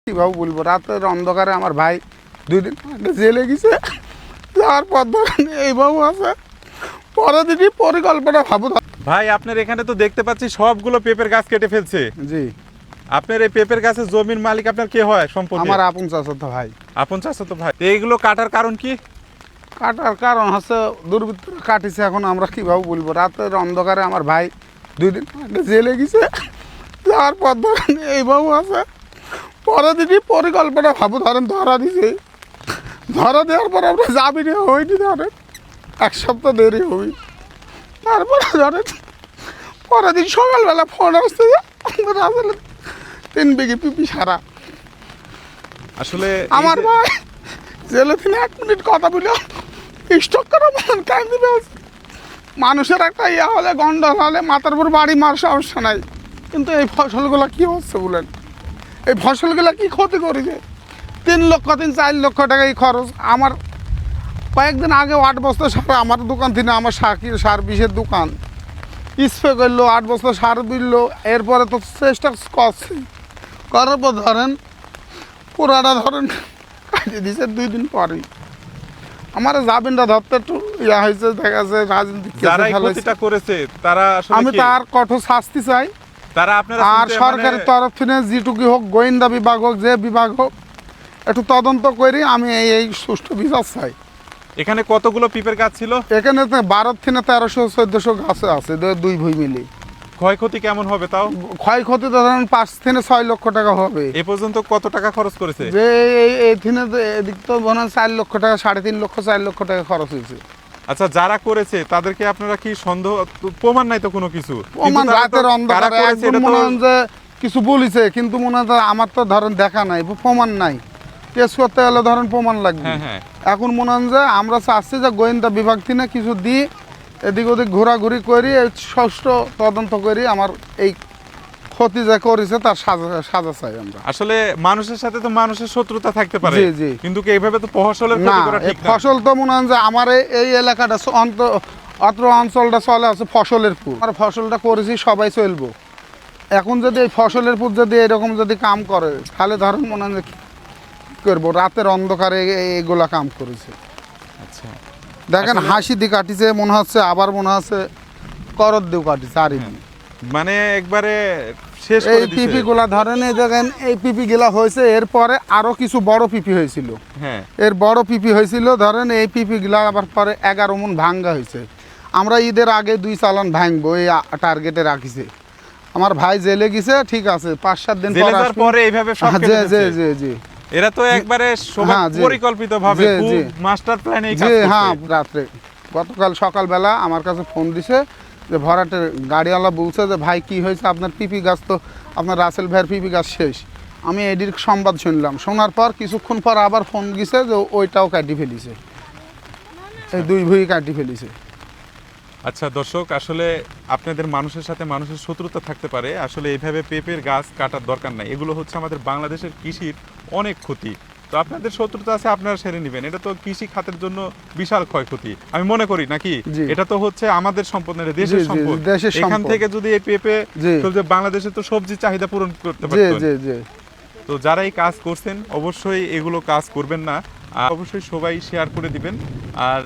কিভাবে বলবো, রাতের অন্ধকারে আমার ভাই 2 দিন আগে জেলে গেছে। যাওয়ার পর ধরেন এইভাবে আছে, পরে দিনই পরিকল্পনা ভাবো। ভাই আপনার এখানে তো দেখতে পাচ্ছি সবগুলো পেঁপের গাছ কেটে ফেলছে। জি, আপনার এই পেঁপের গাছের জমির মালিক আপনার কে হয় সম্পর্কে? আমার আপন চাচাতো ভাই। আপন চাচাতো ভাই। তো এইগুলো কাটার কারণ কি? কাটার কারণ হচ্ছে দুর্বৃত্তরা কাটিছে। এখন আমরা কিভাবে বলবো, রাতের অন্ধকারে আমার ভাই 2 দিন আগে জেলে গেছে। যাওয়ার পর ধরেন এইভাবে আছে, পরে দিনই পরিকল্পনা ভাবো ধরেন ধরা দিছে। ধরা দেওয়ার পর আমরা জামিনে হইনি, ধরেন 1 সপ্তাহ দেরি হই। তারপরে ধরেন পরের দিন সকালবেলা ফোন আসছে যে আসলে 3 বিঘি পিপি সারা। আসলে আমার ভাই জেলে তিনি 1 মিনিট কথা বলে স্টক করা মন কান্দি পেয়েছে। মানুষের একটা ইয়া হলে, গন্ডল হলে মাথার উপর বাড়ি মার সমস্যা নাই, কিন্তু এই ফসলগুলো কি হচ্ছে বলেন? এই ফসলগুলো কি ক্ষতি করেছে? 3 লক্ষ 4 লক্ষ টাকা এই খরচ। আমার কয়েকদিন আগে 8 বস্তা সার আমার দোকান থেকে, আমার সার বিষের দোকান স্প্রে করলো, 8 বস্তা সার দিল। এরপরে তো চেষ্টা করছি, করার পর ধরেন পুরাটা ধরেন কাটিয়ে দিয়েছে 2 দিন পরেই। আমার জামিনটা ধরতে একটু ইয়া হয়েছে, দেখা যাচ্ছে রাজনীতিক যারা এই ক্ষতিটা করেছে তারা আসলে আমি কে? তার কঠোর শাস্তি চাই। তারা আপনারা আর সরকারের তরফ থেকে যেটুকু হোক, গোয়েন্দা বিভাগ হোক, যে বিভাগ হোক, একটু তদন্ত করি। আমি এই সুষ্ঠু বিচার চাই। এখানে কতগুলো পিঁপের গাছ ছিল? এখানে 12 থেকে 1300-1400 গাছ আছে, 2 ভুঁই মিলে। ক্ষয়ক্ষতি কেমন হবে তাও? ক্ষয়ক্ষতি তো ধরেন 5 থেকে 6 লক্ষ টাকা হবে। এ পর্যন্ত কত টাকা খরচ করেছে? যে এইখানে এদিক তো মনে হয় 4 লক্ষ টাকা, 3.5 লক্ষ 4 লক্ষ টাকা খরচ হয়েছে। আচ্ছা, যারা করেছে তাদেরকে আপনারা কি সন্দেহ? প্রমাণ নাই তো কোনো কিছু। প্রমাণ কিন্তু তারা তো রাতের কারা অন্ধকারে করেছে একদম এটা তো- মনে হয় যে কিছু বলিছে, কিন্তু মনে হয় আমার তো ধরেন দেখা নাই, প্রমাণ নাই। কেস করতে গেলে ধরেন প্রমাণ লাগবে। হ্যাঁ হ্যাঁ। এখন মনে হয় যে আমরা চাচ্ছি যে গোয়েন্দা বিভাগ থেকে কিছু দিই, এদিক ওদিক ঘোরাঘুরি করি, সুষ্ঠু তদন্ত করি। আমার এই ক্ষতি যে করেছে তার সাজা চাই আমরা। আসলে মানুষের সাথে তো মানুষের শত্রুতা থাকতে পারে, জি, জি। কিন্তু কি এইভাবে তো ফসলের না, ক্ষতি করা এই ঠিক না। ফসল তো মনে হয় যে আমার এই এলাকাটা অত্র অঞ্চলটা চলে আছে ফসলের পুর। আর ফসলটা করেছি সবাই চলবো। এখন যদি এই ফসলের পুর যদি এরকম যদি কাম করে, তাহলে ধরেন মনে হয় যে কি করবো, রাতের অন্ধকারে এগুলা কাম করেছে। আচ্ছা, দেখেন আসলে- হাসি দিয়ে কাটিছে মনে হচ্ছে, আবার মনে হচ্ছে করদ দিয়েও কাটিছে। আর মানে একবারে শেষ এই করে দিছে। পিপি গুলা ধরেন, এই দেখেন এই পিপি গুলা হয়েছে, এরপরে আরো কিছু বড় পিপি হয়েছিল। হ্যাঁ, এর বড় পিপি হয়েছিল, ধরেন এই পিপি গুলা আবার পরে 11 মণ ভাঙ্গা হয়েছে। আমরা ঈদের আগে 2 চালান ভাঙবো এই টার্গেটে রাখিছে। আমার ভাই জেলে গেছে, ঠিক আছে, 5-7 দিন জেলে পর যাওয়ার পরে এইভাবে সব কেটে জি জি দিচ্ছে। জি জি এরা তো একবারে সবাই হ্যাঁ, জি। পরিকল্পিত ভাবে জি, জি। মাস্টার প্ল্যানে এই কাজ জি হ্যাঁ। করছে। রাত্রে গতকাল সকালবেলা আমার কাছে ফোন দিছে যে ভরাটের গাড়িওয়ালা বলছে যে ভাই কি হয়েছে, আপনার পিপি গাছ তো, আপনার রাসেল ভাইয়ের পিপি গাছ শেষ। আমি এডির সংবাদ শুনলাম, শোনার পর কিছুক্ষণ পর আবার ফোন দিছে যে ওইটাও কাটি ফেলিছে, এই 2 ভুঁই কাটি ফেলিছে। আচ্ছা দর্শক, আসলে আপনাদের মানুষের সাথে মানুষের শত্রুতা থাকতে পারে। আসলে এইভাবে পেঁপের গাছ কাটার দরকার নাই। এগুলো হচ্ছে আমাদের বাংলাদেশের কৃষির অনেক ক্ষতি। তো আপনাদের শত্রুতা আছে, আপনারা সেরে নেবেন। এটা তো কৃষি খাতের জন্য বিশাল ক্ষয়ক্ষতি আমি মনে করি, নাকি? জি। এটা তো হচ্ছে আমাদের সম্পদ না, এটা জি, দেশের জি, সম্পদ। দেশের এখান সম্পদ। থেকে যদি এই পেঁপে জি। বাংলাদেশে তো সবজি চাহিদা পূরণ করতে জি পারতেন। জি জি তো যারা এই কাজ করছেন অবশ্যই এগুলো কাজ করবেন না, আর অবশ্যই সবাই শেয়ার করে দিবেন। আর